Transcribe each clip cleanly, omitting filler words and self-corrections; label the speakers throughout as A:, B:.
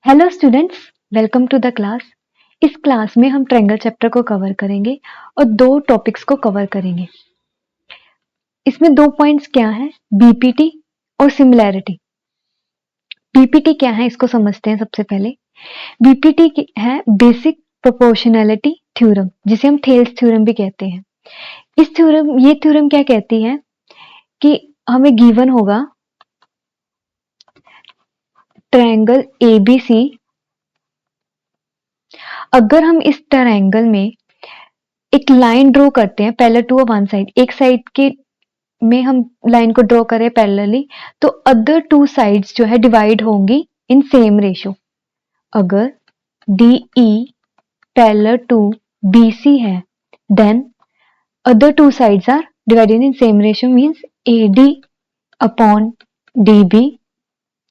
A: Hello students, welcome to the class. इस class में हम ट्रायंगल चैप्टर को कवर करेंगे और दो टॉपिक्स को कवर करेंगे। इसमें दो पॉइंट्स क्या हैं, बीपीटी और सिमिलैरिटी। बीपीटी क्या है इसको समझते हैं। सबसे पहले बीपीटी है बेसिक प्रोपोर्शनैलिटी थ्योरम, जिसे हम थेल्स थ्योरम भी कहते हैं। ये थ्योरम क्या कहती है कि हमें गिवन होगा ट्रायंगल एबीसी। अगर हम इस ट्रायंगल में एक लाइन ड्रॉ करते हैं पैरेलल टू वन साइड, एक साइड के में हम लाइन को ड्रॉ करें पैरेलली, तो अदर टू साइड्स जो है डिवाइड होंगी इन सेम रेशो। अगर DE पैरेलल टू BC है, then other two sides are divided in same ratio, means AD upon DB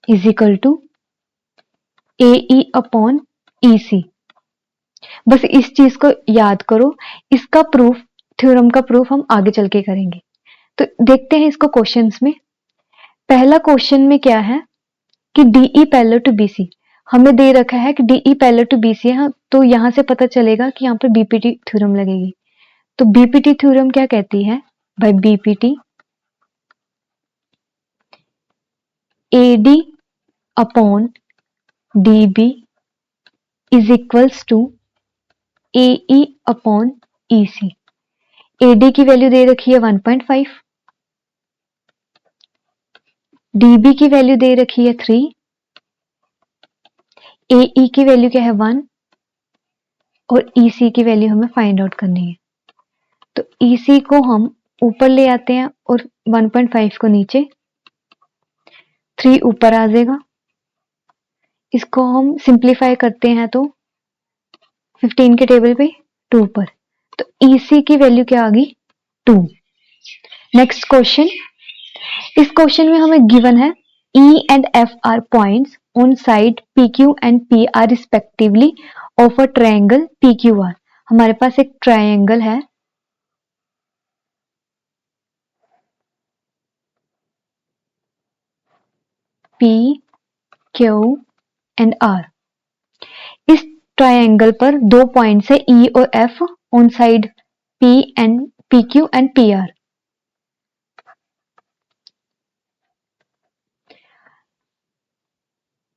A: is equal to AE upon EC। बस इस चीज को याद करो। इसका प्रूफ, थ्योरम का प्रूफ हम आगे चल के करेंगे। तो देखते हैं इसको क्वेश्चंस में। पहला क्वेश्चन में क्या है कि DE पैरेलल टू BC हमें दे रखा है कि DE पैरेलल टू BC है, तो यहां से पता चलेगा कि यहाँ पर बीपीटी थ्योरम लगेगी। तो बीपीटी थ्योरम क्या कहती है भाई, BPT AD upon DB is equals to AE upon EC। AD की वैल्यू दे रखी है 1.5, DB की वैल्यू दे रखी है 3, AE की वैल्यू क्या है 1 और EC की वैल्यू हमें फाइंड आउट करनी है। तो EC को हम ऊपर ले आते हैं और 1.5 को नीचे, 3 ऊपर आ जाएगा। इसको हम सिंप्लीफाई करते हैं तो 15 के टेबल पे 2 पर, तो EC की वैल्यू क्या आ गई 2। Next question. इस क्वेश्चन में हमें गिवन है E and F are points on side PQ and PR respectively of a triangle PQR। हमारे पास एक ट्रायंगल है P, Q and R। इस ट्रायंगल पर दो पॉइंट्स है E और F on side PQ and PR।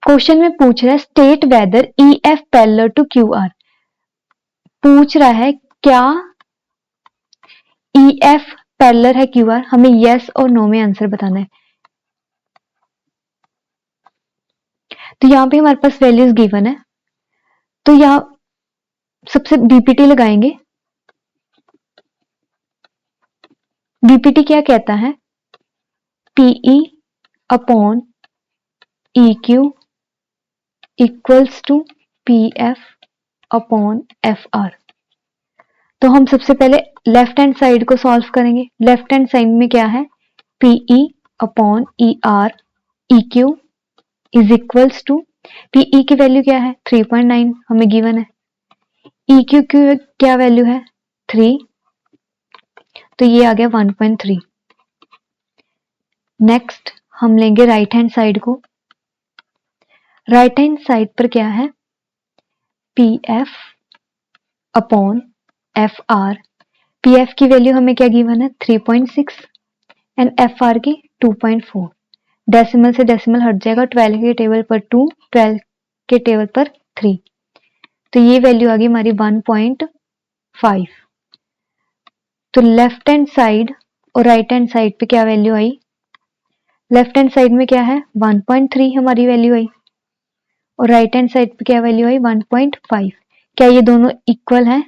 A: Question में पूछ रहा है state whether EF parallel to QR। पूछ रहा है क्या EF पैरेलल है QR। हमें यस और नो में आंसर बताना है। तो यहां पे हमारे पास वैल्यूज गिवन है, तो यहां सबसे बीपीटी लगाएंगे। बीपीटी क्या कहता है, PE upon EQ equals to PF upon FR। तो हम सबसे पहले लेफ्ट हैंड साइड को सॉल्व करेंगे। लेफ्ट हैंड साइड में क्या है, PE upon ER EQ is equals to, PE की वैल्यू क्या है 3.9 हमें गिवन है, EQ की क्या वैल्यू है 3, तो ये आ गया 1.3। नेक्स्ट हम लेंगे राइट हैंड साइड को। राइट हैंड साइड पर क्या है, PF अपॉन FR। PF की वैल्यू हमें क्या गिवन है 3.6 एंड FR की 2.4। डेसिमल से डेसिमल हट जाएगा, 12 के टेबल पर 2, 12 के टेबल पर 3, तो ये वैल्यू आ गई हमारी 1.5। तो लेफ्ट हैंड साइड और राइट हैंड साइड पे क्या वैल्यू आई, लेफ्ट हैंड साइड में क्या है 1.3 हमारी वैल्यू आई और राइट हैंड साइड पे क्या वैल्यू आई 1.5। क्या ये दोनों इक्वल है,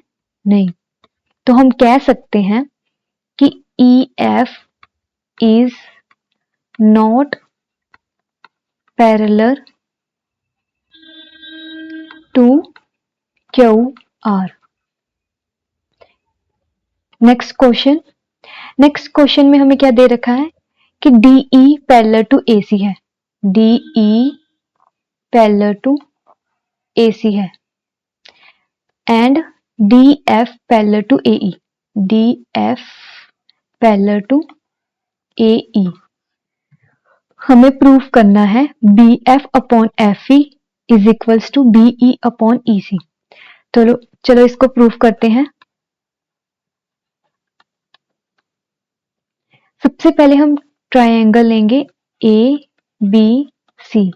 A: नहीं। तो हम कह सकते हैं कि EF is not parallel to QR। Next question. Next question में हमें क्या दे रखा है कि DE पैरेलल टू AC है, DE पैरेलल टू AC है and DF parallel to AE, DF parallel to AE। हमें प्रूफ करना है BF upon FE is equals to B E upon E C. तो चलो इसको प्रूफ करते हैं। सबसे पहले हम ट्रायंगल लेंगे A B C.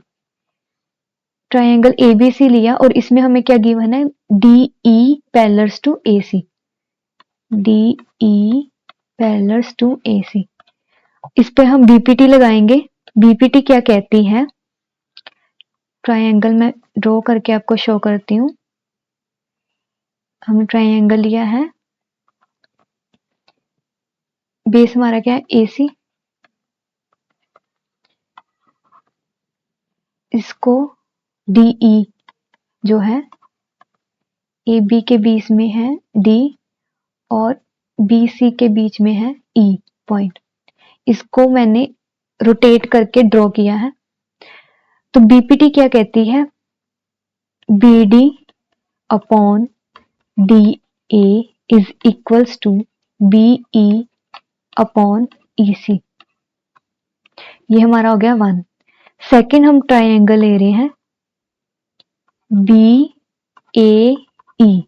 A: Triangle A B C लिया और इसमें हमें क्या गिवन है, D E parallels to A C. D E parallels to A C. इस पे हम बीपीटी लगाएंगे। बीपीटी क्या कहती है, ट्रायंगल में ड्रॉ करके आपको शो करती हूँ। हमने ट्रायंगल लिया है, बेस हमारा क्या है ए सी। इसको डी ई जो है ए बी के बीच में है डी और बी सी के बीच में है ई पॉइंट। इसको मैंने रोटेट करके ड्रॉ किया है। तो बीपीटी क्या कहती है, B D upon D A is equals to B E upon E C. ये हमारा हो गया 1। सेकेंड हम ट्राइंगल ले रहे हैं बी ए ई।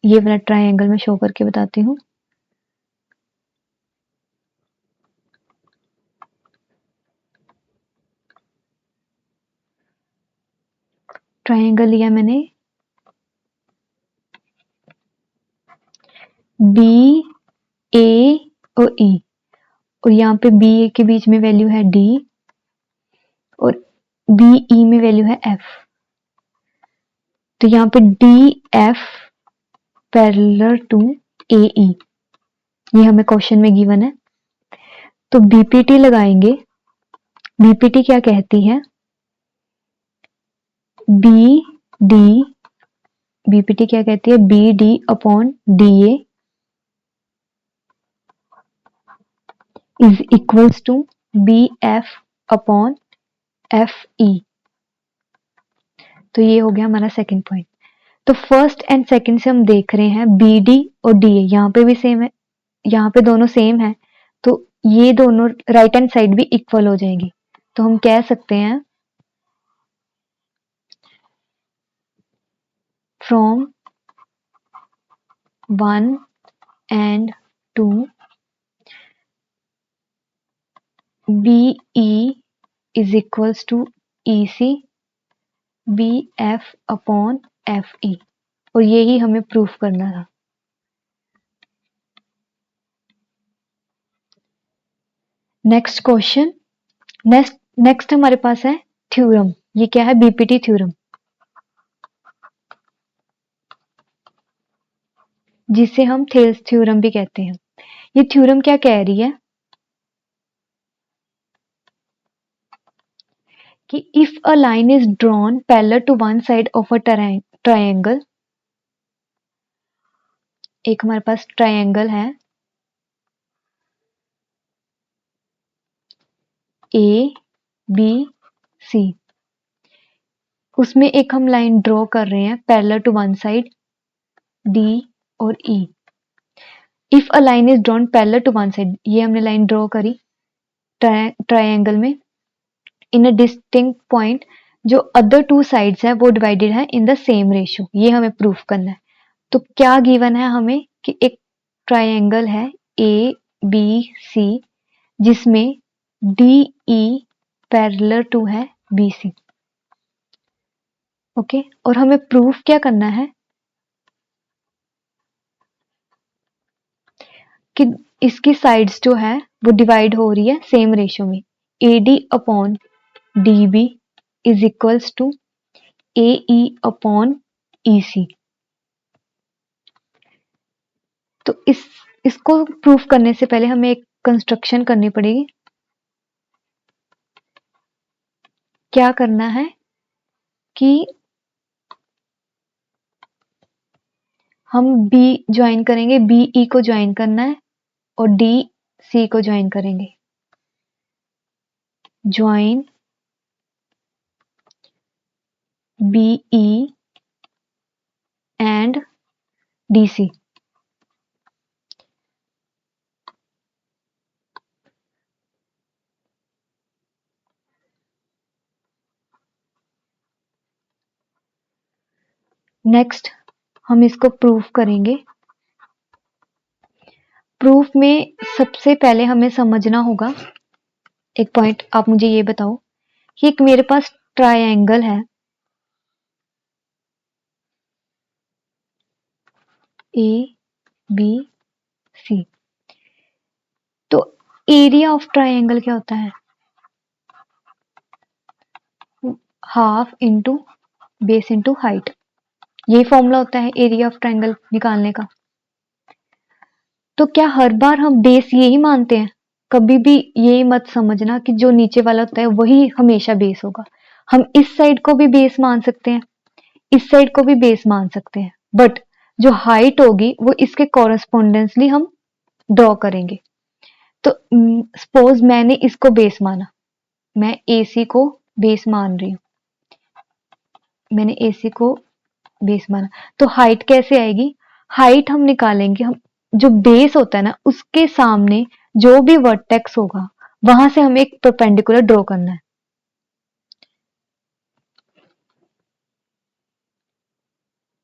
A: ये वाला ट्राइंगल मैं शो करके बताती हूँ। ट्राइंगल लिया मैंने बी ए और ई, और यहाँ पे बी ए के बीच में वैल्यू है डी और बी ई में वैल्यू है एफ। तो यहाँ पे D F parallel to A ई, ये हमें क्वेश्चन में गिवन है। तो बीपीटी लगाएंगे। बीपीटी क्या कहती है, बी डी, बीपीटी क्या कहती है, B D upon D A is equals to B F upon F E. तो ये हो गया हमारा सेकंड पॉइंट। तो फर्स्ट एंड सेकंड से हम देख रहे हैं बी डी और डी ए यहाँ पे भी सेम है, यहाँ पे दोनों सेम है, तो ये दोनों राइट हैंड साइड भी इक्वल हो जाएंगी। तो हम कह सकते हैं from 1 and 2 BE is equals to EC BF upon FE। और यही हमें प्रूफ करना था। नेक्स्ट क्वेश्चन, नेक्स्ट हमारे पास है थ्योरम। ये क्या है, बीपीटी थ्योरम, जिसे हम थेल्स थ्योरम भी कहते हैं। ये थ्योरम क्या कह रही है कि if a line is drawn parallel to one side of a triangle, एक हमारे पास ट्रायंगल है ए बी सी, उसमें एक हम लाइन ड्रॉ कर रहे हैं parallel to one side D और E. If a line is drawn parallel to one side, ये हमने लाइन ड्रॉ करी ट्रायंगल में इन अ डिस्टिंक्ट पॉइंट, जो अदर टू साइड्स है वो डिवाइडेड है इन द सेम रेशियो। ये हमें प्रूफ करना है। तो क्या गिवन है हमें कि एक ट्रायंगल है ए बी सी जिसमें डी ई पैरेलल टू है बी सी। ओके, और हमें प्रूफ क्या करना है कि इसकी साइड्स जो है वो डिवाइड हो रही है सेम रेशियो में। A D upon D B is equals to A E upon E C. तो इसको प्रूफ करने से पहले हमें एक कंस्ट्रक्शन करनी पड़ेगी। क्या करना है कि हम बी ज्वाइन करेंगे, बी ई को ज्वाइन करना है और डी सी को ज्वाइन करेंगे। Join B E and D C. Next हम इसको प्रूफ करेंगे। प्रूफ में सबसे पहले हमें समझना होगा एक पॉइंट। आप मुझे ये बताओ कि एक मेरे पास ट्रायंगल है ए बी सी, तो एरिया ऑफ ट्रायंगल क्या होता है? Half into base into height. ये फॉर्मूला होता है एरिया ऑफ ट्रायंगल निकालने का। तो क्या हर बार हम बेस यही मानते हैं? कभी भी ये मत समझना कि जो नीचे वाला होता है वही हमेशा बेस होगा। हम इस साइड को भी बेस मान सकते हैं, इस साइड को भी बेस मान सकते हैं, बट जो हाइट होगी वो इसके कॉरेस्पॉन्डेंसली हम ड्रॉ करेंगे। तो सपोज मैंने इसको बेस माना, मैं एसी को बेस मान रही हूं, मैंने एसी को बेस माना, तो हाइट कैसे आएगी? हाइट हम निकालेंगे, हम जो बेस होता है ना उसके सामने जो भी वर्टेक्स होगा वहां से हमें एक परपेंडिकुलर ड्रॉ करना है।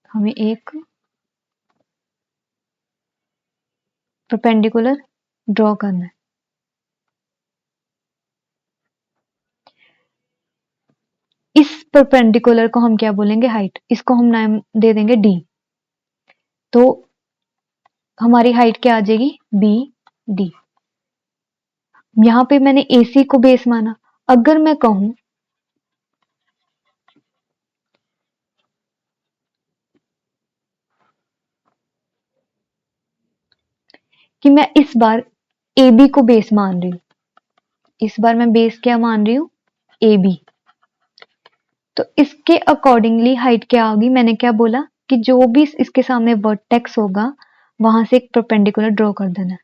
A: हमें एक परपेंडिकुलर ड्रॉ करना है। इस परपेंडिकुलर को हम क्या बोलेंगे? हाइट। इसको हम नाम दे देंगे डी। तो हमारी हाइट क्या आ जाएगी? B D. यहां पे मैंने एसी को बेस माना। अगर मैं कहूं कि मैं इस बार ए बी को बेस मान रही हूं, इस बार मैं बेस क्या मान रही हूं? A B. तो इसके अकॉर्डिंगली हाइट क्या होगी? मैंने क्या बोला कि जो भी इसके सामने वर्टेक्स होगा वहां से एक परपेंडिकुलर ड्रॉ कर देना है।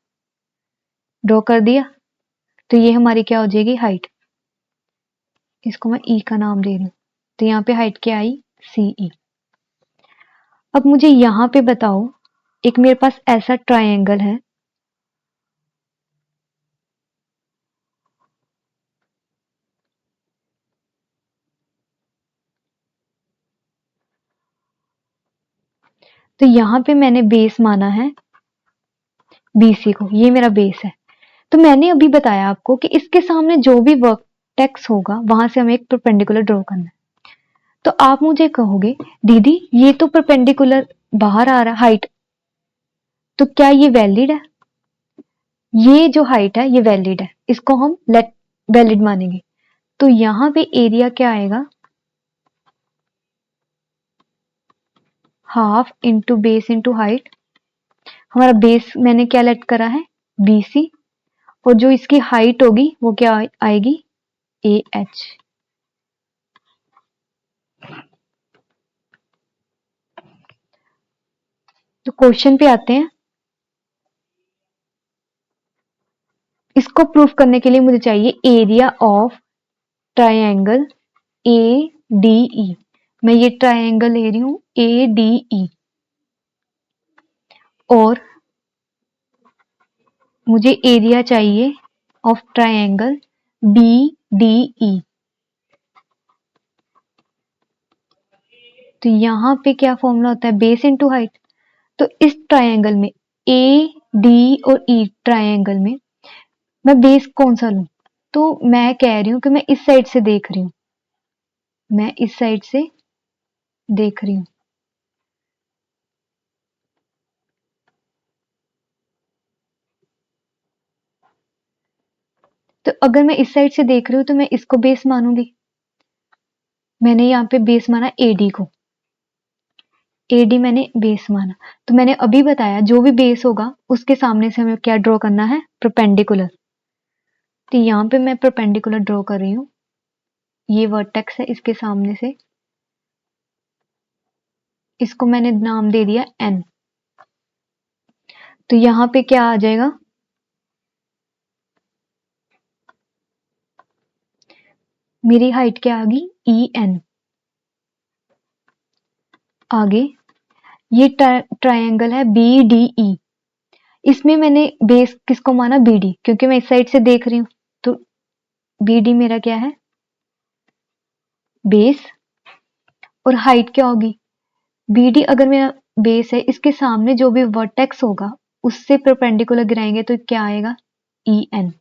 A: ड्रॉ कर दिया तो ये हमारी क्या हो जाएगी? हाइट। इसको मैं ई का नाम दे रही हूं। तो यहाँ पे हाइट क्या आई? सी ई। अब मुझे यहां पे बताओ, एक मेरे पास ऐसा ट्रायंगल है, तो यहां पे मैंने बेस माना है बीसी को, ये मेरा बेस है। तो मैंने अभी बताया आपको कि इसके सामने जो भी वर्टेक्स होगा वहां से हमें एक परपेंडिकुलर ड्रॉ करना है। तो आप मुझे कहोगे दीदी ये तो परपेंडिकुलर बाहर आ रहा हाइट, तो क्या ये वैलिड है? ये जो हाइट है ये वैलिड है, इसको हम लेट वैलिड मानेंगे। तो यहां पे एरिया क्या आएगा? Half into base into height. हमारा बेस मैंने क्या लेट करा है? बीसी। और जो इसकी हाइट होगी वो क्या आएगी? A H. तो क्वेश्चन पे आते हैं। इसको प्रूफ करने के लिए मुझे चाहिए area of triangle A D ई। मैं ये ट्रायंगल ले रही हूं ए डी ई, और मुझे एरिया चाहिए of triangle B D E. तो यहां पे क्या फॉर्मूला होता है? Base into height. तो इस ट्रायंगल में ए डी और ई ट्रायंगल में मैं बेस कौन सा लूं? तो मैं कह रही हूं कि मैं इस साइड से देख रही हूं, मैं इस साइड से देख रही हूं। तो अगर मैं इस साइड से देख रही हूं तो मैं इसको बेस मानूंगी। मैंने यहाँ पे बेस माना एडी को, एडी मैंने बेस माना। तो मैंने अभी बताया जो भी बेस होगा उसके सामने से हमें क्या ड्रॉ करना है? परपेंडिकुलर। तो यहाँ पे मैं परपेंडिकुलर ड्रॉ कर रही हूँ, ये वर्टेक्स है इसके सामने से, इसको मैंने नाम दे दिया एन। तो यहाँ पे क्या आ जाएगा? मेरी हाइट क्या आ गई? E N. आगे ये ट्रायंगल है बी डी ई, इसमें मैंने बेस किसको माना? बी डी, क्योंकि मैं इस साइड से देख रही हूँ। तो बी डी मेरा क्या है? बेस। और हाइट क्या होगी? बी डी अगर मेरा बेस है, इसके सामने जो भी वर्टेक्स होगा उससे परपेंडिकुलर गिराएंगे तो क्या आएगा, ई एन।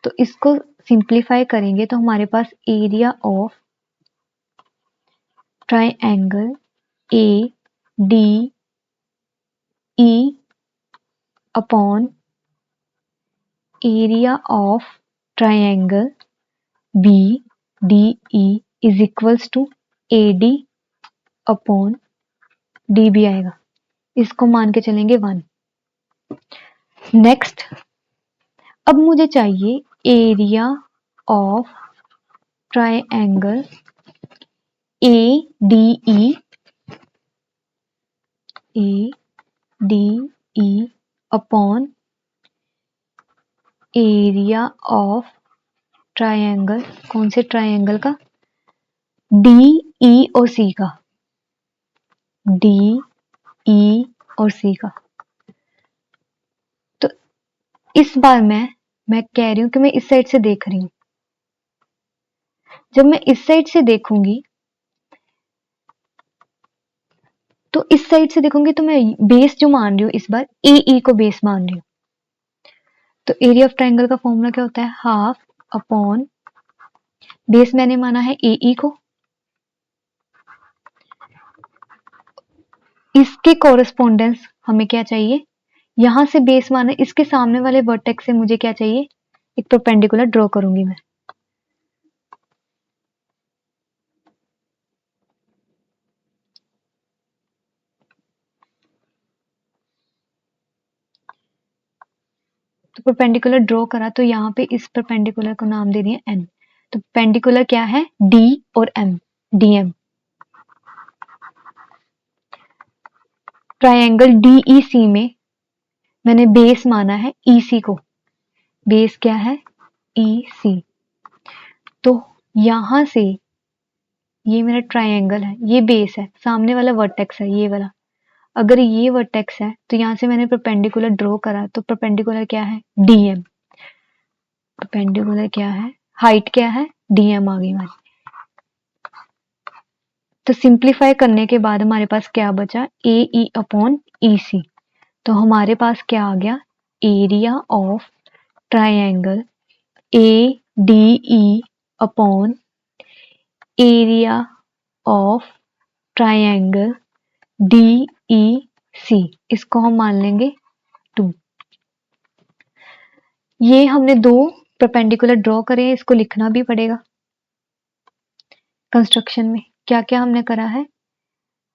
A: तो इसको सिंप्लीफाई करेंगे तो हमारे पास area of triangle A D E upon area of triangle B D E is equals to A D upon D B आएगा। इसको मान के चलेंगे 1। नेक्स्ट, अब मुझे चाहिए area of triangle A D E upon area of triangle, कौन से ट्राइंगल का, डी ई और सी का, डी ई और सी का। तो इस बार मैं कह रही हूं कि मैं इस साइड से देख रही हूं। जब मैं इस साइड से देखूंगी तो इस साइड से देखूंगी तो मैं बेस जो मान रही हूँ इस बार ए ई को बेस मान रही हूँ। तो एरिया ऑफ ट्राइंगल का फॉर्मूला क्या होता है, हाफ अपॉन बेस मैंने माना है ए ई को, इसके कोरेस्पोंडेंस हमें क्या चाहिए, यहां से बेस माना, इसके सामने वाले वर्टेक्स से मुझे क्या चाहिए, एक परपेंडिकुलर ड्रॉ करूंगी मैं। तो परपेंडिकुलर ड्रॉ करा तो यहाँ पे इस परपेंडिकुलर को नाम दे दिया एन। तो परपेंडिकुलर क्या है, डी और M, D M. Triangle DEC में मैंने बेस माना है ईसी को, बेस क्या है, ईसी। तो यहां से ये मेरा ट्राइंगल है, ये बेस है, सामने वाला वर्टेक्स है ये वाला। अगर ये वर्टेक्स है तो यहां से मैंने परपेंडिकुलर ड्रॉ करा तो परपेंडिकुलर क्या है, डीएम। परपेंडिकुलर क्या है, हाइट क्या है, डीएम आ गई हमारी। तो सिंप्लीफाई करने के बाद हमारे पास क्या बचा, ए ई अपॉन ई सी। तो हमारे पास क्या आ गया, area of triangle A D E upon area of triangle D E C, इसको हम मान लेंगे 2। ये हमने 2 परपेंडिकुलर ड्रॉ करे, इसको लिखना भी पड़ेगा। कंस्ट्रक्शन में क्या क्या हमने करा है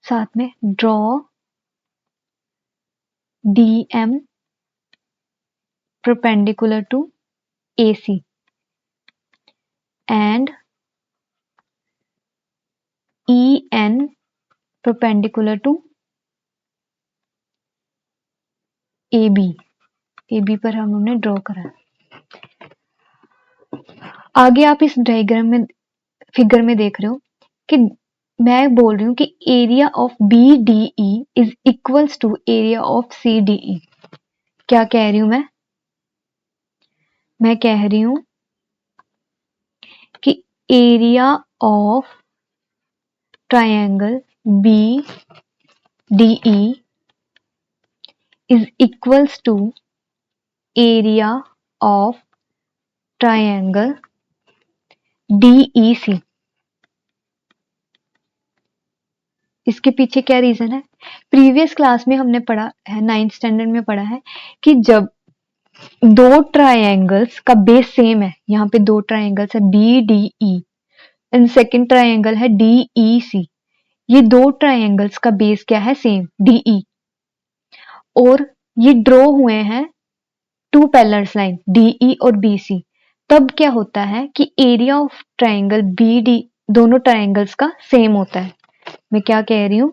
A: साथ में, draw D M perpendicular to A C and E N perpendicular to A B पर हमने ड्रॉ करा। आगे आप इस डायग्राम में, फिगर में देख रहे हो कि मैं बोल रही हूं कि area of B D E is equals to area of C D E. क्या कह रही हूं मैं कह रही हूं कि area of triangle B D E is equals to area of triangle D E C. इसके पीछे क्या रीजन है, प्रीवियस क्लास में हमने पढ़ा है, 9th स्टैंडर्ड में पढ़ा है कि जब 2 ट्राइंगल्स का बेस सेम है, यहाँ पे 2 ट्राइंगल्स है B D E and second triangle है डी ई सी, ये 2 ट्राइंगल्स का बेस क्या है, सेम डी ई, और ये ड्रॉ हुए हैं 2 पैरेलल लाइन डी ई और बी सी। तब क्या होता है कि area of triangle B D दोनों ट्राइंगल्स का सेम होता है। मैं क्या कह रही हूं,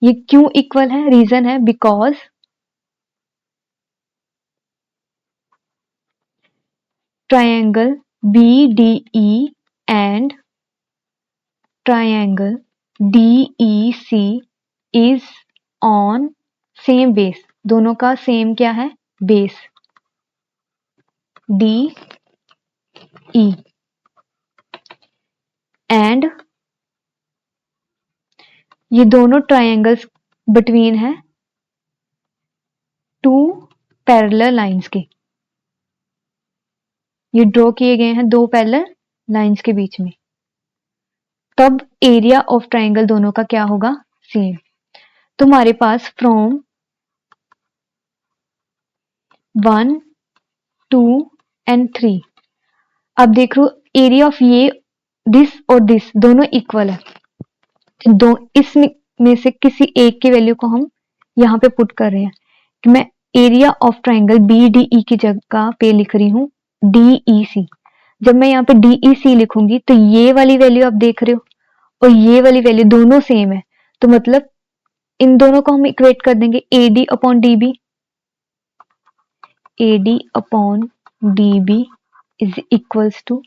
A: ये क्यों इक्वल है, रीजन है because triangle B D E and triangle D E C is on same base, दोनों का सेम क्या है, बेस डी ई, एंड ये दोनों ट्रायंगल्स बिटवीन है टू पैरेलल लाइंस के, ये ड्रॉ किए गए हैं दो पैरेलल लाइंस के बीच में, तब एरिया ऑफ ट्रायंगल दोनों का क्या होगा, सेम। तो हमारे पास फ्रॉम 1 2 एंड 3, अब देख लो एरिया ऑफ ये दिस और दिस दोनों इक्वल है, तो दो इसमें से किसी एक की वैल्यू को हम यहाँ पे पुट कर रहे हैं कि मैं area of triangle B D E की जगह पे लिख रही हूँ डी ई सी। जब मैं यहाँ पे डी ई सी लिखूंगी तो ये वाली वैल्यू आप देख रहे हो और ये वाली वैल्यू दोनों सेम है, तो मतलब इन दोनों को हम इक्वेट कर देंगे A D upon D B, A D upon D B is equals to,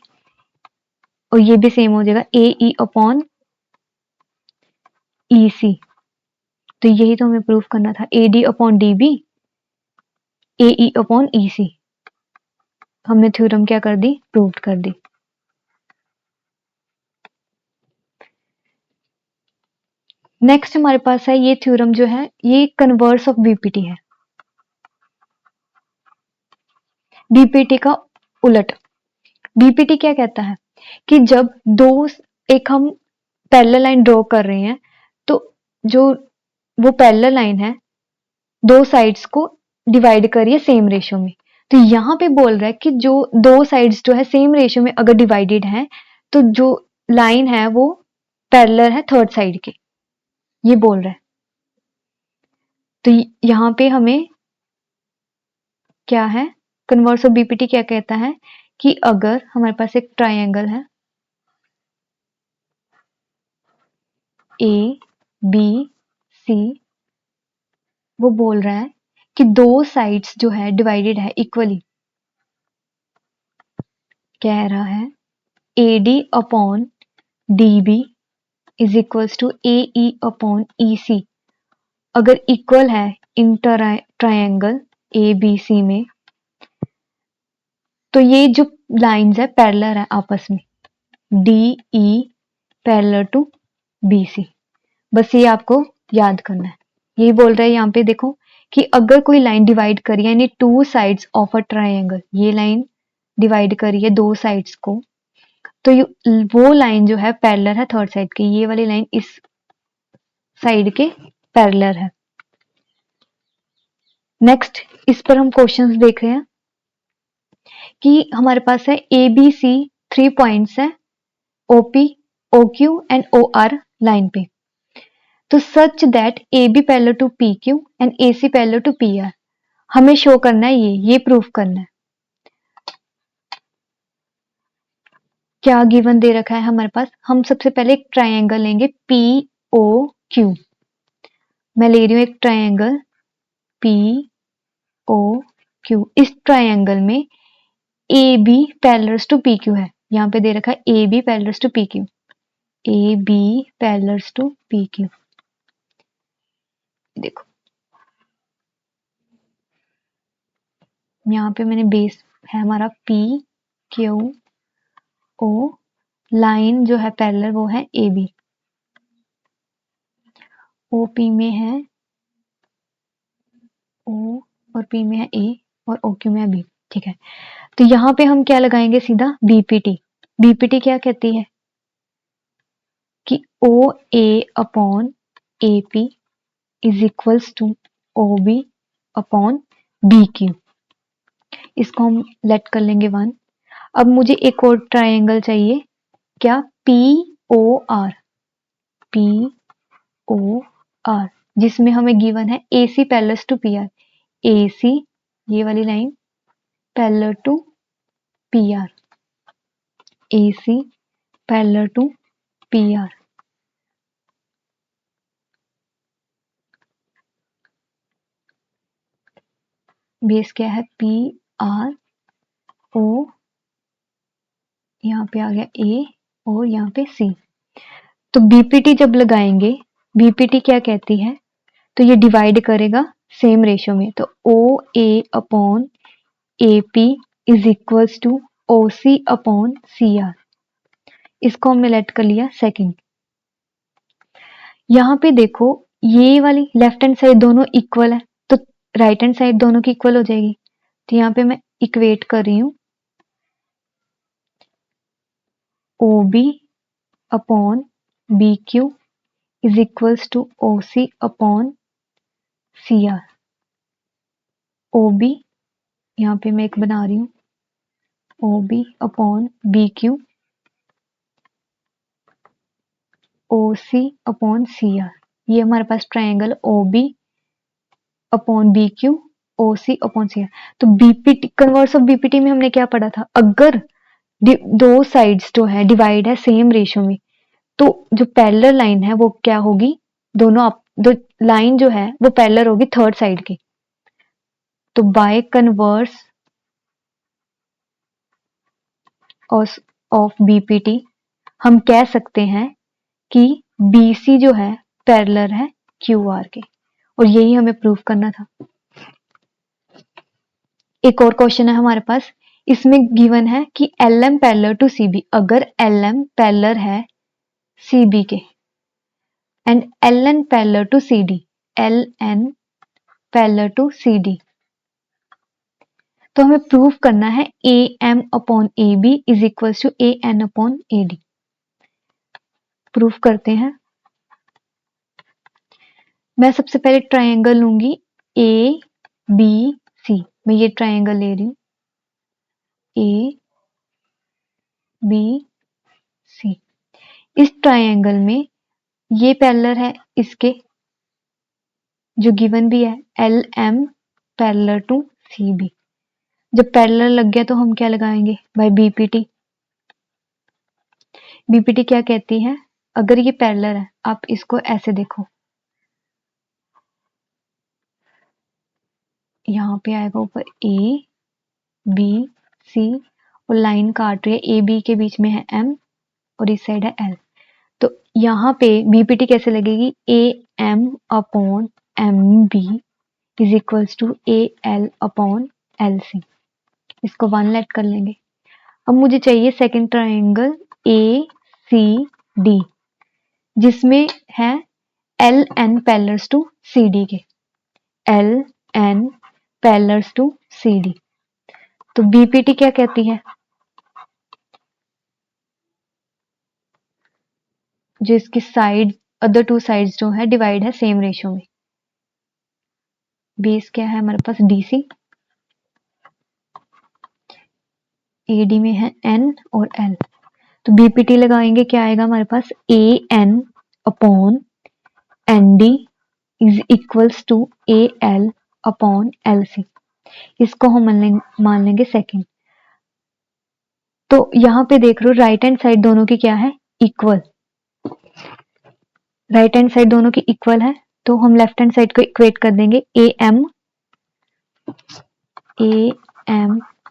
A: और ये भी सेम हो जाएगा ए ई अपॉन ई सी। तो यही तो हमें प्रूफ करना था, A D upon D B A E upon E C, हमने थ्योरम क्या कर दी, प्रूव कर दी। नेक्स्ट हमारे पास है ये थ्योरम जो है ये कन्वर्स ऑफ बीपीटी है, बीपीटी का उलट। बीपीटी क्या कहता है कि जब दो एक हम पैरेलल लाइन ड्रॉ कर रहे हैं तो जो वो पैरेलल लाइन है दो साइड्स को डिवाइड करिए सेम रेशियो में, तो यहाँ पे बोल रहा है कि जो दो साइड्स जो है सेम रेशियो में अगर डिवाइडेड है तो जो लाइन है वो पैरेलल है थर्ड साइड के, ये बोल रहा है। तो यहाँ पे हमें क्या है, कन्वर्स ऑफ बीपीटी क्या कहता है कि अगर हमारे पास एक ट्राइंगल है ए बी सी, वो बोल रहा है कि दो साइड्स जो है डिवाइडेड है इक्वली, कह रहा है A D upon D B is equals to A E upon E C. अगर इक्वल है इन ट्राइंगल ए बी सी में तो ये जो लाइंस है पैरेलल है आपस में, D E parallel to B C, बस ये आपको याद करना है। यही बोल रहा है यहाँ पे देखो कि अगर कोई लाइन डिवाइड करी है यानी two sides of a triangle, ये लाइन डिवाइड करी है दो साइड्स को, तो वो लाइन जो है पैरेलल है थर्ड साइड की, ये वाली लाइन इस साइड के पैरेलल है। नेक्स्ट इस पर हम क्वेश्चंस देख रहे हैं कि हमारे पास है ए बी सी 3 पॉइंट्स है OP O Q and O R line पे, तो such that A B parallel to P Q and A C parallel to P R, हमें शो करना है ये प्रूफ करना है। क्या गिवन दे रखा है हमारे पास, हम सबसे पहले एक ट्राइंगल लेंगे पी ओ क्यू, मैं ले रही हूं एक ट्राइंगल पी ओ क्यू, इस ट्राइंगल में A B parallels to P Q है, यहाँ पे दे रखा है A B parallels to P Q, A B parallels to P Q. देखो यहाँ पे मैंने बेस है हमारा पी क्यू ओ, लाइन जो है पैरेलल वो है ए बी, ओ पी में है ओ और पी में है ए और ओ क्यू में है बी, ठीक है। तो यहाँ पे हम क्या लगाएंगे, सीधा बीपीटी। बीपीटी क्या कहती है कि O A upon A P is equals to O B upon B Q, इसको हम लेट कर लेंगे 1। अब मुझे एक और ट्राइंगल चाहिए, क्या, P O R, P O R, जिसमें हमें गिवन है A C parallel to P R, A C ये वाली line parallel to P R, A C parallel to P R. Base क्या है, पी आर ओ, यहाँ पे आ गया ए और यहाँ पे सी। तो बीपीटी जब लगाएंगे, बीपीटी क्या कहती है, तो ये डिवाइड करेगा सेम रेशियो में, तो O A upon A P is equals to O C upon C R, इसको हमने लेट कर लिया सेकंड। यहाँ पे देखो ये वाली लेफ्ट हैंड साइड दोनों इक्वल है, तो राइट हैंड साइड दोनों की इक्वल हो जाएगी। तो यहाँ पे मैं इक्वेट कर रही हूँ OB upon BQ is equals to OC upon CR। OB यहाँ पे मैं एक बना रही हूँ OB upon BQ OC upon CR। ये हमारे पास triangle OB upon BQ OC upon CR। तो BPT कन्वर्स ऑफ BPT में हमने क्या पढ़ा था, अगर दो साइड्स जो है डिवाइड है सेम रेशियो में, तो जो पैरेलल लाइन है वो क्या होगी, दोनों दो लाइन जो है वो पैरेलल होगी थर्ड साइड की। तो बाय कन्वर्स ऑफ BPT हम कह सकते हैं कि BC जो है पैरेलल है QR के, और यही हमें प्रूव करना था। एक और क्वेश्चन है हमारे पास, इसमें गिवन है कि LM पैरेलल टू CB, अगर LM पैरेलल है CB के and LN parallel to CD, LN parallel to CD, तो हमें प्रूव करना है AM upon AB is equal to AN upon AD। Proof करते हैं। मैं सबसे पहले ट्राइंगल लूंगी ABC, मैं ये ट्राइंगल ले रही हूँ ABC। इस ट्राइंगल में ये पैरेलल है इसके, जो गिवन भी है LM पैरेलल टू CB। जब पैरेलल लग गया तो हम क्या लगाएंगे, बाय BPT। BPT क्या कहती है, अगर ये पैरेलल है, आप इसको ऐसे देखो, यहाँ पे आएगा ऊपर ABC और लाइन काट रही है, AB के बीच में है M और इस साइड है L। तो यहाँ पे BPT कैसे लगेगी, AM upon MB is equals to AL upon LC। इसको वन लेट कर लेंगे। अब मुझे चाहिए सेकंड ट्राइंगल ACD, जिसमें है LN पैरेलल्स टू CD के, LN पैरेलल्स टू CD। तो BPT क्या कहती है, जो इसकी साइड अदर टू साइड्स जो है डिवाइड है सेम रेशियो में। बेस क्या है हमारे पास DC, AD में है N और L। तो BPT लगाएंगे, क्या आएगा हमारे पास AN upon ND is equals to AL upon LC। इसको हम मान लेंगे सेकंड। तो यहाँ पे देख लो राइट हैंड साइड दोनों की क्या है, इक्वल। राइट हैंड साइड दोनों की इक्वल है, तो हम लेफ्ट हैंड साइड को इक्वेट कर देंगे AM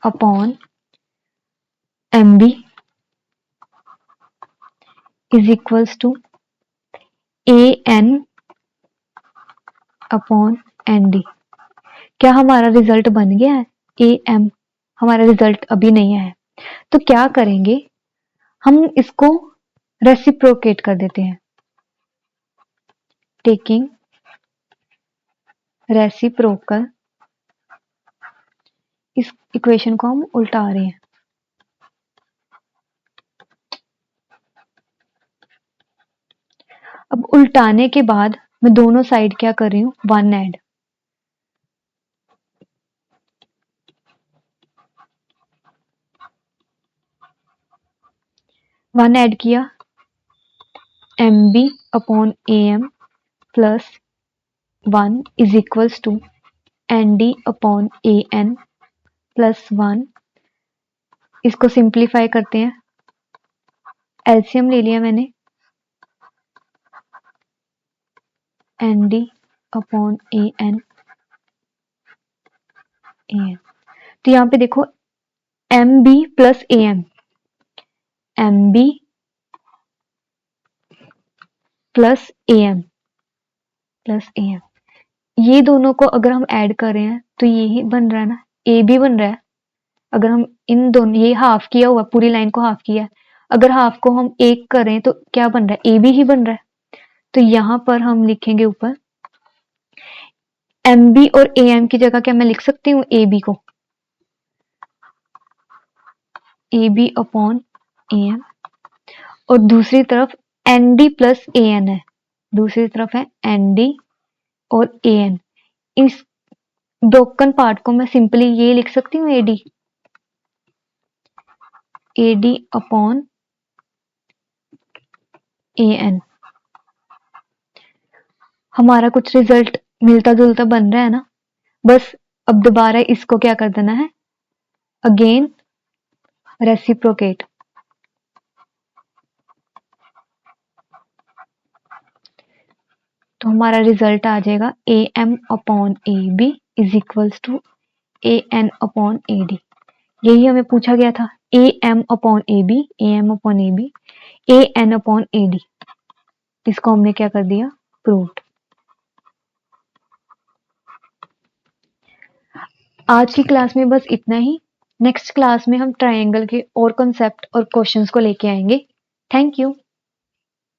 A: upon MB is equals to AN upon ND। क्या हमारा रिजल्ट बन गया है, AM? हमारा रिजल्ट अभी नहीं आया है, तो क्या करेंगे, हम इसको रेसिप्रोकेट कर देते हैं। टेकिंग रेसिप्रोकल, इस इक्वेशन को हम उल्टा रहे हैं। अब उल्टाने के बाद मैं दोनों साइड क्या कर रही हूँ, वन ऐड। वन ऐड किया, MB upon AM plus 1 is equals to ND upon AN plus 1। इसको सिंप्लीफाई करते हैं, एलसीएम ले लिया मैंने, ND अपॉन AN। तो यहाँ पे देखो MB plus AM, MB plus AM plus AM, ये दोनों को अगर हम ऐड कर रहे हैं तो ये ही बन रहा है ना, AB बन रहा है। अगर हम इन दोनों, ये हाफ किया हुआ, पूरी लाइन को हाफ किया, अगर हाफ को हम एक करें तो क्या बन रहा है, AB ही बन रहा है। तो यहाँ पर हम लिखेंगे ऊपर एम बी और ए एम की जगह क्या मैं लिख सकती हूँ ए बी को, A B upon A M, और दूसरी तरफ N D plus A N है, दूसरी तरफ है एन डी और ए एन। इस ब्रोकन पार्ट को मैं सिंपली ये लिख सकती हूँ A D upon A N. हमारा कुछ रिजल्ट मिलता जुलता बन रहा है ना, बस अब दोबारा इसको क्या कर देना है, अगेन रेसिप्रोकेट। तो हमारा रिजल्ट आ जाएगा A M upon A B is equals to A N upon A D. यही हमें पूछा गया था, A M upon A B, A M upon A B, A N upon A D. इसको हमने क्या कर दिया, प्रूव्ड। आज की क्लास में बस इतना ही। नेक्स्ट क्लास में हम ट्रायंगल के और कॉन्सेप्ट और क्वेश्चंस को लेके आएंगे। Thank you.